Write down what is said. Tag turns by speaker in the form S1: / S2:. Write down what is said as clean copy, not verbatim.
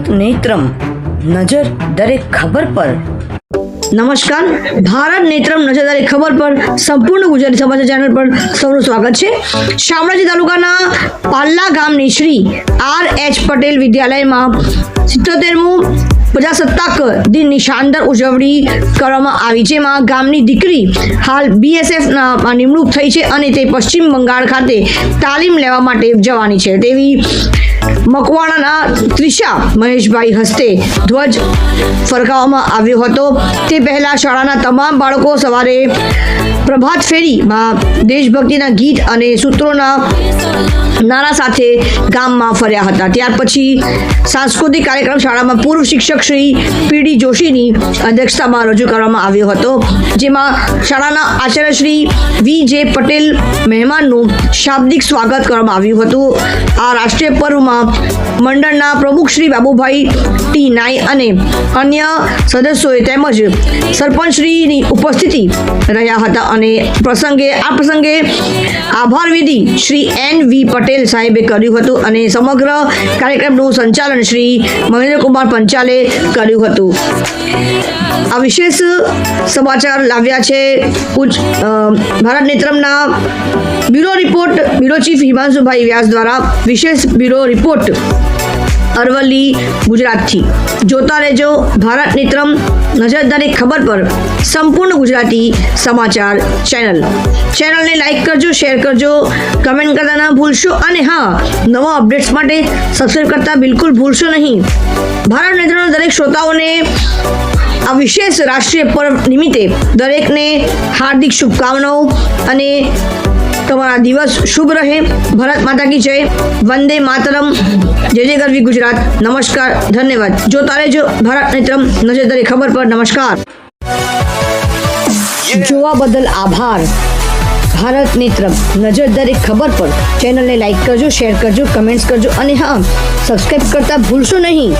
S1: ભારત નેત્રમ નજર દરેક ખબર પર। નમસ્કાર, ભારત નેત્રમ નજર દરેક ખબર પર સંપૂર્ણ ગુજરાતી સમાચાર ચેનલ પર સૌનું સ્વાગત છે। શામળાજી તાલુકાના પાલ્લા ગામની શ્રી R.H. પટેલ વિદ્યાલયમાં 77મું પ્રજાસત્તાક દિનની શાનદાર ઉજવણી કરવામાં આવી, જેમાં ગામની દીકરી હાલ BSFમાં નિમણૂક થઈ છે અને તે પશ્ચિમ બંગાળ ખાતે તાલીમ લેવા માટે જવાની છે તેવી મકવાણાના ત્રિષા મહેશભાઈ હસ્તે ધ્વજ ફરકાવવામાં આવ્યો હતો। તે પહેલા શાળાના તમામ બાળકો સવારે પ્રભાત ફેરીમાં દેશભક્તિના ગીત અને સૂત્રોના નારા સાથે ગામમાં ફર્યા હતા। ત્યાર પછી સાંસ્કૃતિક કાર્યક્રમ શાળામાં પૂર્વ શિક્ષક શ્રી P.D. જોશીની અધ્યક્ષતામાં રજૂ કરવામાં આવ્યો હતો, જેમાં શાળાના આચાર્ય શ્રી V.J. પટેલ મહેમાનનું શાબ્દિક સ્વાગત કરવામાં આવ્યું હતું। આ રાષ્ટ્રીય પર્વમાં મંડળના પ્રમુખ શ્રી બાબુભાઈ T. નાઈ અને અન્ય સદસ્યોએ તેમજ સરપંચશ્રીની ઉપસ્થિતિ રહ્યા હતા અને આ પ્રસંગે આભાર વિધિ શ્રી N.V. પટેલ સાહેબે કર્યું હતું અને સમગ્ર કાર્યક્રમનું સંચાલન શ્રી મહેન્દ્રકુમાર પંચાલે કર્યું હતું। આ વિશેષ સમાચાર લાવ્યા છે ભારત નેત્રમના બ્યુરો ચીફ હિમાંશુભાઈ વ્યાસ દ્વારા। વિશેષ બ્યુરો રિપોર્ટ અરવલ્લી ગુજરાતથી। જોતા રહેજો ભારત નેત્રમ નજર દરેક ખબર પર સંપૂર્ણ ગુજરાતી સમાચાર ચેનલને લાઈક કરજો, શેર કરજો, કમેન્ટ કરતા ના ભૂલશો અને હા, નવા અપડેટ્સ માટે સબસ્ક્રાઇબ કરતા બિલકુલ ભૂલશો નહીં। ભારત નેત્રમના દરેક શ્રોતાઓને આ વિશેષ રાષ્ટ્રીય પર્વ નિમિત્તે દરેકને હાર્દિક શુભકામનાઓ અને તમારા દિવસ શુભ રહે। ભારત માતા કી જય, વંદે માતરમ, જય જય ગરવી ગુજરાત। નમસ્કાર, ધન્યવાદ। જોતા રહેજો ભારત નેત્રમ નજર દરેક ખબર પર। નમસ્કાર। જોવા બદલ આભાર। ભારત નેત્રમ નજર દરેક ખબર પર ચેનલને લાઈક કરજો, શેર કરજો, કમેન્ટ્સ કરજો અને હા, સબસ્ક્રાઇબ કરતા ભૂલશો નહીં।